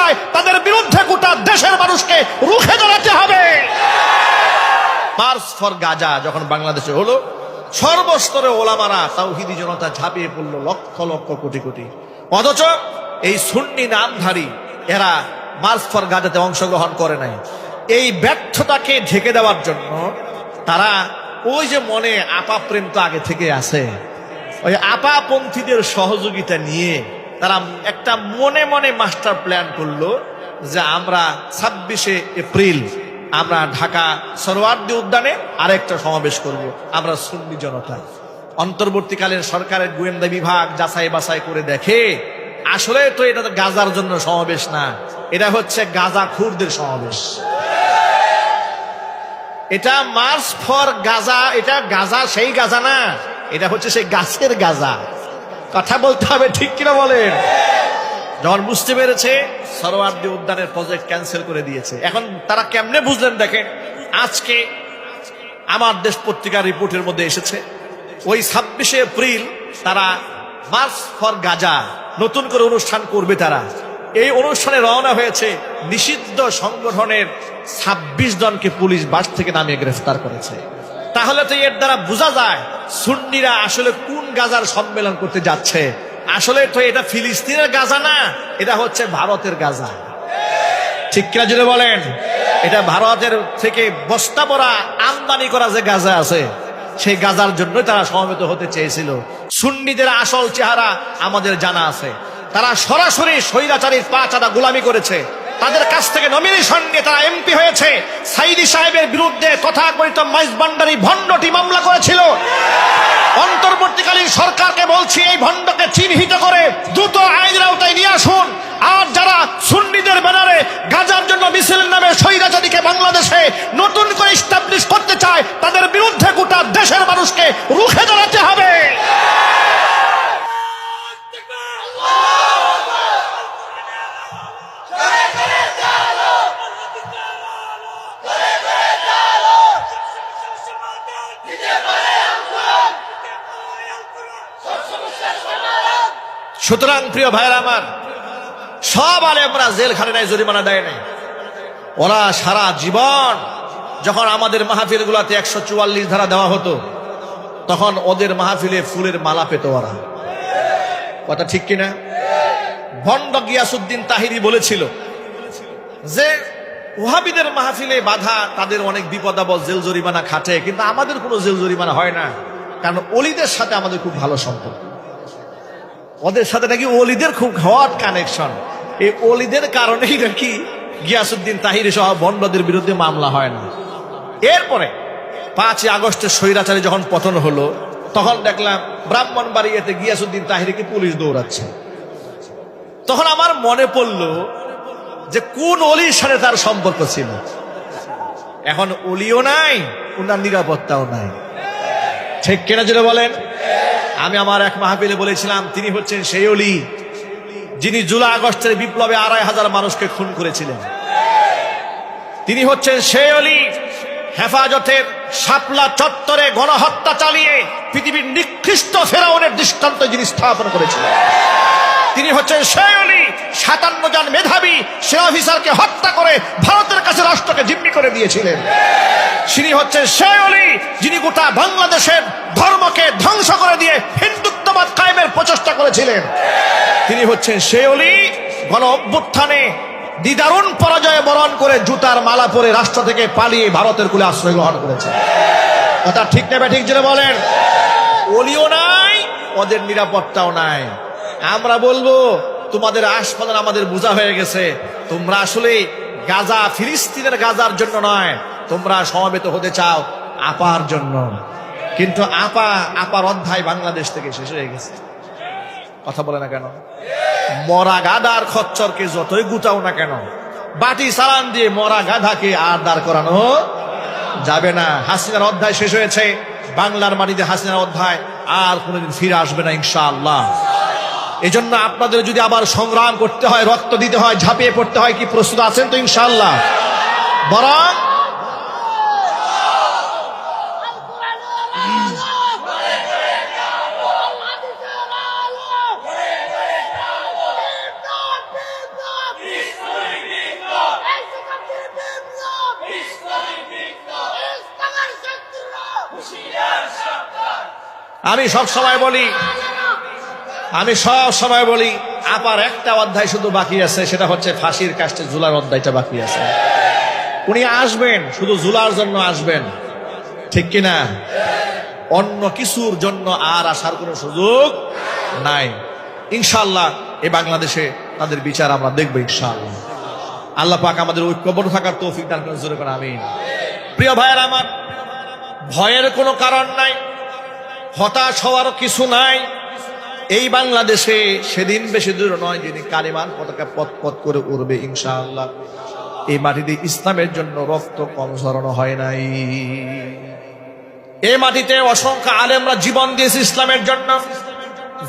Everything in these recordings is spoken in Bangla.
চায় তাদের বিরুদ্ধে গোটা দেশের মানুষকে রুখে দাঁড়াতে হবে। মার্চ ফর গাজা যখন বাংলাদেশে হলো, সর্বস্তরে ওলামারা তাওহীদি জনতা ঝাঁপিয়ে পড়লো, লক্ষ লক্ষ কোটি কোটি। অথচ এই সুন্নি নামধারী এরা মার্চ ফর গাজাতে অংশগ্রহণ করে নাই। এই ব্যর্থতাকে ঢেকে দেওয়ার জন্য তারা ওই যে মনে আপা প্রেম তো আগে থেকে আছে, ওই আপাপন্থীদের সহযোগিতা নিয়ে তারা একটা মনে মনে মাস্টার প্ল্যান করলো যে আমরা 26শে এপ্রিল আমরা ঢাকা সরোয়ার্দী উদ্যানে আরেকটা সমাবেশ করব। আমরা সুন্নি জনতা। অন্তর্বর্তীকালীন সরকারের গোয়েন্দা বিভাগ যাচাই বাছাই করে দেখে আসলে তো এটা তো গাজার জন্য সমাবেশ না, এটা হচ্ছে গাজাখুরদের সমাবেশ। এটা মার্চ ফর গাজা, এটা গাজা সেই গাজা না, এটা হচ্ছে সেই গাছের গাজা। কথা বলতে হবে, ঠিক কিনা বলেন? যখন বুঝতে পেরেছে, সরোয়ার্দী উদ্যানের প্রজেক্ট ক্যান্সেল করে দিয়েছে। এখন তারা কেমনে বুঝলেন দেখেন, আজকে আমার দেশ পত্রিকার রিপোর্টের মধ্যে এসেছে ওই 26শে এপ্রিল তারা মার্চ ফর গাজা নতুন করে অনুষ্ঠান করবে। তারা এই অনুষ্ঠানে রওনা হয়েছে, নিষিদ্ধ সংগঠনের 26 জনকে পুলিশ বাস থেকে নামিয়ে গ্রেফতার করেছে। তাহলে তো এর দ্বারা বোঝা যায় সুন্নিরা আসলে কোন গাজার সম্মেলন করতে যাচ্ছে। আসলে তো এটা ফিলিস্তিনের গাজা না, এটা হচ্ছে ভারতের গাজা। ঠিক কিনা জুড়ে বলেন? এটা ভারতের থেকে বস্তা ভরা আমদানি করা যে গাজা আছে, সেই গাজার জন্যই তারা সমবেত হতে চেয়েছিল। সুন্নিদের আসল চেহারা আমাদের জানা আছে। তারা সরাসরি স্বৈরাচারীর পা চাঁদা গোলামি করেছে। তাদের কাছ থেকে নমিনেশন নিয়ে তারা এমপি হয়েছে। সাইদি সাহেবের বিরুদ্ধে তথাকথিত মাইজভান্ডারি ভণ্ডটি মামলা করেছিল। অন্তর্বর্তীকালীন সরকারকে বলছি, এই ভণ্ডকে চিহ্নিত করে দ্রুত আইনের আওতায় নিয়ে আসুন। আর যারা সুন্নিদের ব্যানারে গাজার জন্য মিছিলের নামে স্বৈরাচারীকে বাংলাদেশে নতুন করে এস্টাবলিশ করতে চায়, তাদের বিরুদ্ধে গোটা দেশের মানুষকে রুখে দাঁড়াতে হবে। সুতরাং প্রিয় ভাইরা আমার, সব আলেমরা জেলখানায় জরিমানা দেয় নাই। ওরা সারা জীবন যখন আমাদের মাহফিল গুলাতে 144 ধারা দেওয়া হতো, তখন ওদের মাহফিলে ফুলের মালা পেত ওরা। কথা ঠিক কিনা? ভণ্ড গিয়াসউদ্দিন তাহিরি বলেছিল যে ওহাবিদের মাহফিলে বাধা, তাদের অনেক বিপদ আপদ, জেল জরিমানা খাটে, কিন্তু আমাদের কোনো জেল জরিমানা হয় না, কারণ অলিদের সাথে আমাদের খুব ভালো সম্পর্ক। ওদের সাথে নাকি অলিদের খুব হট কানেকশন। এই অলিদের কারণেই নাকি গিয়াসউদ্দিন তাহিরি সহ ভণ্ডদের বিরুদ্ধে মামলা হয় না। এরপরে 5ই আগস্টের স্বৈরাচারী যখন পতন হলো, তখন দেখলাম ব্রাহ্মণবাড়িয়াতে গিয়াসউদ্দিন তাহিরিকে পুলিশ দৌড়াচ্ছে। তখন আমার মনে পড়লো যে কোন অলির সাথে তার সম্পর্ক ছিল। এখন অলিও নাই, ওনার নিরাপত্তাও নাই। ঠিক কিনা জুড়ে বলেন? আমি আমার এক মাহফিলে বলেছিলাম, তিনি হচ্ছেন সেই অলি যিনি জুলাই আগস্টের বিপ্লবে 2,500 মানুষকে খুন করেছিলেন। তিনি হচ্ছেন সেই অলি হেফাজতের শাপলা চত্বরে গণহত্যা চালিয়ে পৃথিবীর নিকৃষ্ট ফেরাউনের দৃষ্টান্ত যিনি স্থাপন করেছিলেন। তিনি হচ্ছেন সেই অলি 57 জন মেধাবী সে অফিসারকে হত্যা করে ভারতের কাছে রাষ্ট্রকে জিম্মি করে দিয়েছিলেন। তিনি হচ্ছেন সেই অলি যিনি গোটা বাংলাদেশের ধর্মকে ধ্বংস করে দিয়ে হিন্দুত্ববাদ কায়েমের প্রচেষ্টা করেছিলেন। তিনি হচ্ছেন সেই অলি গণ অভ্যুত্থানে দিদারুণ পরাজয় বরণ করে জুতার মালা পরে রাষ্ট্র থেকে পালিয়ে ভারতের কুলে আশ্রয় গ্রহণ করেছে। কথা ঠিক নেবে? ঠিক জেনে বলেন। অলিও নাই, ওদের নিরাপত্তাও নাই। আমরা বলবো তোমাদের আশপাশে আমাদের বোঝা হয়ে গেছে, তোমরা আসলে গাজা ফিলিস্তিনের গাজার জন্য নয়, তোমরা সমবেত হতে চাও আপার জন্য। কিন্তু আপার অধ্যায় বাংলাদেশ থেকে শেষ হয়ে গেছে। কথা বলে না কেন? মরা গাধার খচ্চরকে যতই গুটাও না কেন, বাটি চালান দিয়ে মরা গাধাকে আর দাঁড় করানো যাবে না। হাসিনার অধ্যায় শেষ হয়েছে। বাংলার মাটিতে হাসিনার অধ্যায় আর কোনোদিন ফিরে আসবে না ইনশাআল্লাহ। এজন্য আপনাদের যদি আবার সংগ্রাম করতে হয়, রক্ত দিতে হয়, ঝাঁপিয়ে পড়তে হয়, কি প্রস্তুত আছেন তো ইনশাআল্লাহ? বরং আমি সব সময় বলি আপার একটা অধ্যায় শুধু বাকি আছে, সেটা হচ্ছে ফাঁসির কাস্টে ঝুলার অধ্যায়টা বাকি আছে। উনি আসবেন শুধু ঝুলার জন্য আসবেন, ঠিক কিনা? অন্য কিছুর জন্য আর আসার কোনো সুযোগ নাই। ইনশাআল্লাহ এই বাংলাদেশে তাদের বিচার আমরা দেখবো ইনশাআল্লাহ। আল্লাহ পাক আমাদের ঐক্যবদ্ধ থাকার তৌফিক দান করেন, জোরে করে আমিন। প্রিয় ভাইয়ের আমার, ভয়ের কোনো কারণ নাই, হতাশ হওয়ার কিছু নাই। এই বাংলাদেশে সেদিন বেশি দূর নয় যিনি কালিমার পতাকা পথ পথ করে উড়বে ইনশাআল্লাহ। এই মাটিতে ইসলামের জন্য রক্ত কম ঝরানো হয় নাই। এই মাটিতে অসংখ্য আলেমরা জীবন দিয়েছে ইসলামের জন্য,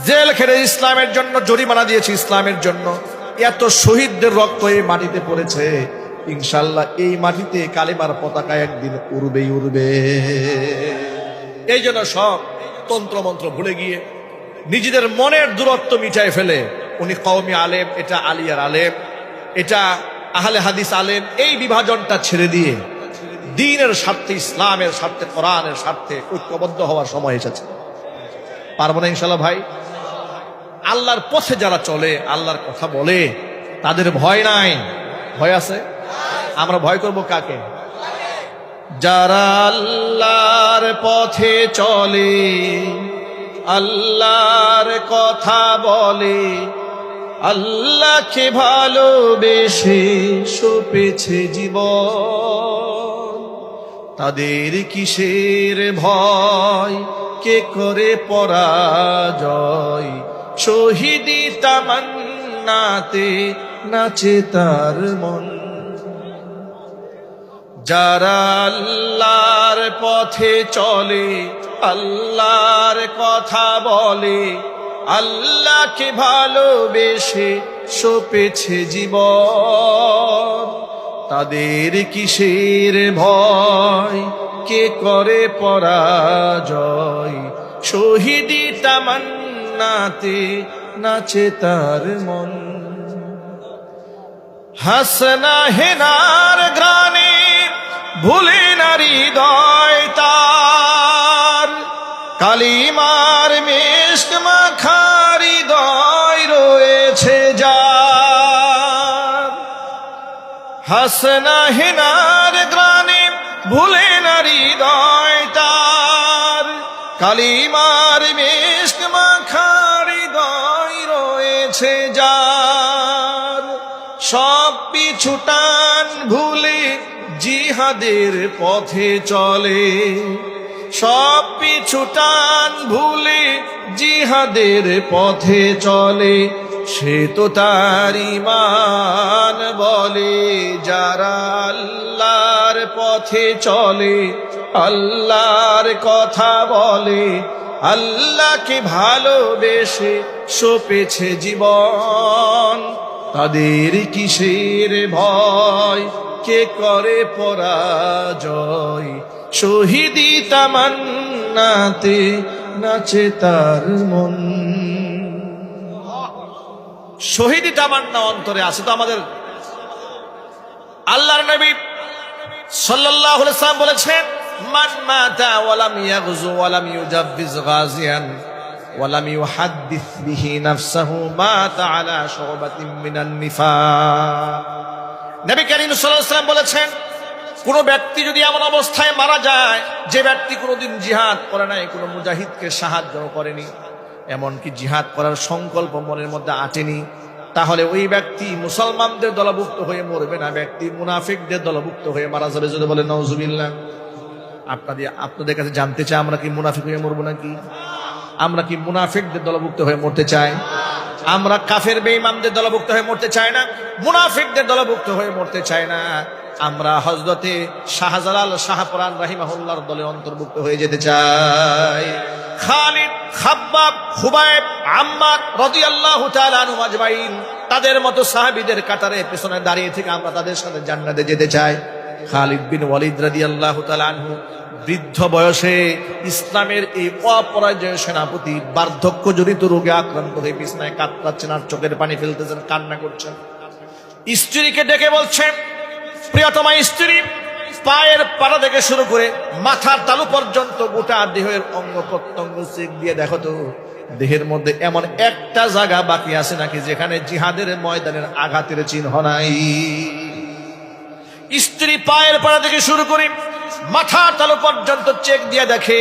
জেল খেটে ইসলামের জন্য, জরিমানা দিয়েছে ইসলামের জন্য। এত শহীদদের রক্ত এই মাটিতে পড়েছে, ইনশাআল্লাহ এই মাটিতে কালিমার পতাকা একদিন উড়বে। এই জন্য সব তন্ত্রমন্ত্র ভুলে গিয়ে নিজেদের মনের দূরত্ব মিটায় ফেলে উনি কওমি আলেম, এটা আলিয়ার আলেম, এটা আহলে হাদিস আলেম, এই বিভাজনটা ছেড়ে দিয়ে দ্বীনের স্বার্থে, ইসলামের স্বার্থে, কোরআনের স্বার্থে ঐক্যবদ্ধ হওয়ার সময় এসেছে। পারবো না ইনশাআল্লাহ ভাই? আল্লাহর পথে যারা চলে, আল্লাহর কথা বলে, তাদের ভয় নাই। ভয় আছে? আমরা ভয় করব কাকে? যারা আল্লাহর পথে চলে, আল্লাহর কথা বলে, আল্লাহকে ভালোবেসে সপেছে জীবন, তাদের কিসের ভয়, কে করে পরাজয়, শহীদি তামান্নাতে নাচে তার মন। যারা আল্লাহর পথে চলে, আল্লাহর কথা বলে, আল্লাহকে ভালোবেসে সপেছে জীবন, তাদের কিসের ভয়, কে করে পরাজয়, শহীদি তামান্নাতে নাচে তার মন। হাসনা হেনার গ্রানে ভুলে না হৃদয় তার, কালিমার মিশক মাখা হৃদয় রয়েছে যার। হাসনা হেনার গ্রানে ভুলে না হৃদয় তার, কালিমার মিশক মাখা হৃদয় রয়েছে যার। সব পিছুটান ভুলে জিহাদের পথে চলে, সব পিছুটান ভুলে জিহাদের পথে চলে, সে তো তার ঈমান বলে। যারা আল্লাহর পথে চলে, আল্লাহর কথা বলে, আল্লাহকে ভালোবেসে সপেছে জীবন, তাদের কিসের ভয়, কে করে পরাজয়, শহীদি তামান্নাতে নাচে তার মন। শহীদি তামান্না অন্তরে আছে তো আমাদের। আল্লাহর নবী সাল্লাল্লাহু আলাইহি ওয়াসাল্লাম বলেছেন, মান মাতা ওয়া লাম ইয়াগযু ওয়া লাম ইউজাব্বিজ গাজিয়ান ওয়া লাম ইউহাদ্দিস বিহি নাফসাহু মাতা আলা শুবাতিন মিনান নিফাক। নবী করিম সাল্লাল্লাহু আলাইহি ওয়াসাল্লাম বলেছেন, কোন ব্যক্তি যদি এমন অবস্থায় মারা যায়, যে ব্যক্তি কোনোদিন জিহাদ করে নাই, কোনো মুজাহিদকে সাহায্য করেনি, এমনকি জিহাদ করার সংকল্প মনের মধ্যে আটেনি, তাহলে ওই ব্যক্তি মুসলমানদের দলভুক্ত হয়ে মরবে না, ব্যক্তি মুনাফিকদের দলভুক্ত হয়ে মারা যাবে। যদি বলে নাউজুবিল্লাহ। আপনাদের কাছে জানতে চাই, আমরা কি মুনাফিক হয়ে মরবো নাকি? আমরা কি মুনাফিকদের দলভুক্ত হয়ে মরতে চাই? আমরা কাফের বেঈমানদের দলভুক্ত হয়ে মরতে চাই না, মুনাফিকদের দলভুক্ত হয়ে মরতে চাই না। আমরা হযরতে শাহজালাল শাহপুরান রাহিমাহুল্লাহর দলে অন্তর্ভুক্ত হয়ে যেতে চাই। খালিদ, খাব্বাব, খুবাইব, আম্মার রাদিয়াল্লাহু তাআলা আনহুম আজমাইন, তাদের মতো সাহাবীদের কাতারে পেছনে দাঁড়িয়ে থেকে আমরা তাদের সাথে জান্নাতে যেতে চাই। খালিদ বিন ওয়ালিদ রাদিয়াল্লাহু তাআলা আনহু বৃদ্ধ বয়সে ইসলামের এই অপরাজয় সেনাপতি বার্ধক্যজনিত রোগে আক্রান্ত হয়ে বিছানায় কাতরাচ্ছেন আর চোখের পানি ফেলতেছেন, কান্না করছেন। স্ত্রীকে ডেকে বলছেন, প্রিয়তমা স্ত্রী, পায়ের পাড়া থেকে শুরু করে মাথার তালু পর্যন্ত গোটা দেহের অঙ্গ প্রত্যঙ্গ চেক দিয়ে দেখো তো দেহের মধ্যে এমন একটা জায়গা বাকি আছে নাকি যেখানে জিহাদের ময়দানের আঘাতের চিহ্ন নাই। স্ত্রী পায়ের পাড়া থেকে শুরু করে মাথার তালু পর্যন্ত চেক দিয়ে দেখে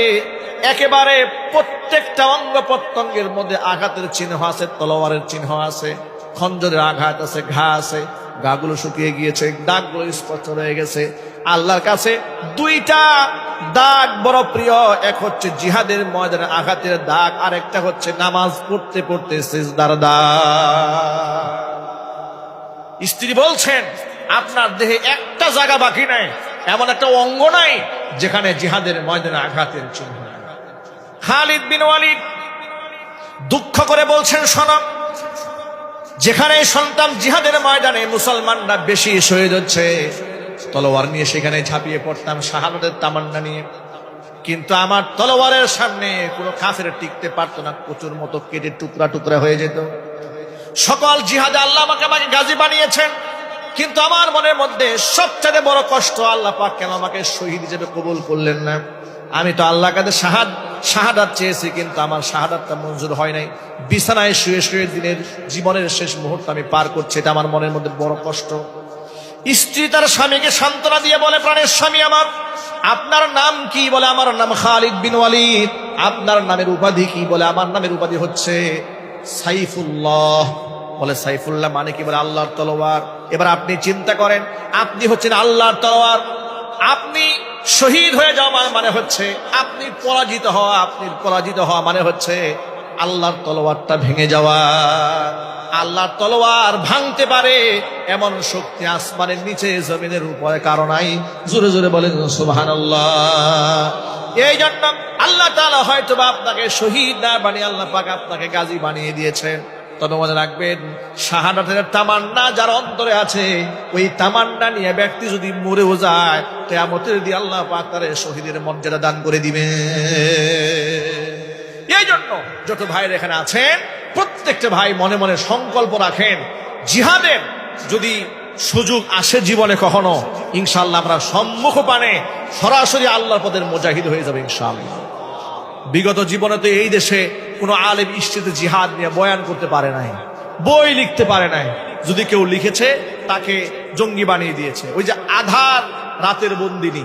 একেবারে প্রত্যেকটা অঙ্গ প্রত্যঙ্গের মধ্যে আঘাতের চিহ্ন আছে, তলোয়ারের চিহ্ন আছে, খঞ্জরের আঘাত আছে, ঘা আছে, গাগুলো শুকিয়ে গিয়েছে, দাগগুলো স্পষ্ট রয়ে গেছে। আল্লাহর কাছে দুইটা দাগ বড় প্রিয়, এক হচ্ছে জিহাদের ময়দানে আঘাতের দাগ, আর একটা হচ্ছে নামাজ পড়তে পড়তে সিজদার দাগ। স্ত্রী বলছেন আপনার দেহে একটা জায়গা বাকি নাই, এমন একটা অঙ্গ নাই যেখানে জিহাদের ময়দানে আঘাতের চিহ্ন নাই। খালিদ বিন ওয়ালিদ দুঃখ করে বলছেন শোনো, যেখানে সন্তান জিহাদের ময়দানে মুসলমানরা বেশি শহীদ হচ্ছে, তলোয়ার নিয়ে সেখানে ঝাঁপিয়ে পড়তাম শাহাদাতের তামান্না নিয়ে, কিন্তু আমার তলোয়ারের সামনে কোনো কাফের টিকতে পারতো না, প্রচুর মতো কেটে টুকরা টুকরা হয়ে যেত। সকল জিহাদে আল্লাহ আমাকে গাজী বানিয়েছেন, কিন্তু আমার মনের মধ্যে সবচেয়ে বড় কষ্ট, আল্লাহ পাক কেন আমাকে শহীদ হিসেবে কবুল করলেন না। আমি তো আল্লাহর কাছে শাহাদাত চেয়েছি, কিন্তু আমার শাহাদাতটা মঞ্জুর হয় নাই। বিছানায় শুয়ে শুয়ে দিনের জীবনের শেষ মুহূর্ত আমি পার করছি, এটা আমার মনের মধ্যে বড় কষ্ট। স্ত্রী তার স্বামীকে সান্ত্বনা দিয়ে বলে, প্রাণের স্বামী আমার, আপনার নাম কি? বলে আমার নাম খালিদ বিন ওয়ালিদ। আপনার নামের উপাধি কি? বলে আমার নামের উপাধি হচ্ছে সাইফুল্লাহ। বলে সাইফুল্লাহ মানে কি? বলে আল্লাহর তলোয়ার। এবার আপনি চিন্তা করেন, আপনি হচ্ছেন আল্লাহর তলোয়ার, আপনি শহীদ হয়ে যাওয়া মানে হচ্ছে আপনি পরাজিত হওয়া, আপনি পরাজিত হওয়া মানে হচ্ছে আল্লাহর তলোয়ারটা ভেঙে যাওয়া। আল্লাহর তলোয়ার ভাঙতে পারে এমন শক্তি আসমানের নিচে জমিনের উপরে কারো নাই। জোরে জোরে বলেন সুবহানাল্লাহ। এই জন্য আল্লাহ তাআলা হয়তো বা আপনাকে শহীদ না বানিয়ে আল্লাহ পাক আপনাকে গাজী বানিয়ে দিয়েছেন। তবে মনে রাখবেন, শাহাদাতের তামান্না যার অন্তরে আছে, ওই তামান্না নিয়ে ব্যক্তি যদি মরেও যায়, কিয়ামতের দিন আল্লাহ পাক তার শহীদের মর্যাদা দান করে দিবে। এই জন্য যত ভাইরা এখানে আছেন, প্রত্যেকটা ভাই মনে মনে সংকল্প রাখেন, জিহাদের যদি সুযোগ আসে জীবনে কখনো, ইনশাআল্লাহ আমরা সম্মুখ পানে সরাসরি আল্লাহর পথের মুজাহিদ হয়ে যাবে ইনশাআল্লাহ। বিগত জীবনে তো এই দেশে কোন আলেম ইস্তিতে জিহাদ নিয়ে বয়ান করতে পারে নাই, বই লিখতে পারে নাই। যদি কেউ লিখেছে তাকে জঙ্গি বানিয়ে দিয়েছে। ওই যে আধার রাতের বন্দিনী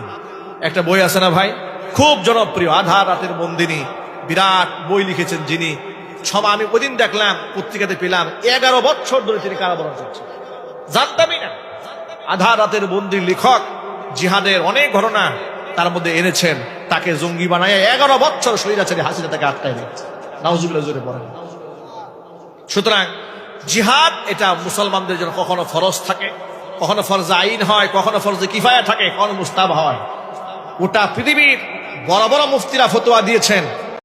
একটা বই আছে না ভাই, খুব জনপ্রিয়, আধার রাতের বন্দিনী, বিরাট বই লিখেছেন যিনি। আমি ওইদিন দেখলাম পত্রিকাতে পেলাম 11 বছর ধরে তিনি কারাবরণ করছেন, জানতামই না। আধার রাতের বন্দির লেখক জিহাদের অনেক ঘটনা তার মধ্যে এনেছেন, তাকে জঙ্গি বানায় 11 বছর স্বৈরাচারী হাসিনা তাকে আটকায় দিচ্ছে। নাউজুবিল্লাহ জোরে পড়েন। সুতরাং জিহাদ এটা মুসলমানদের জন্য কখনো ফরজ থাকে, কখনো ফরজে আইন হয়, কখনো ফরজে কিফায়া থাকে, কখনো মুস্তাহাব হয়। গোটা পৃথিবীর বড় বড় মুফতিরা ফতোয়া দিয়েছেন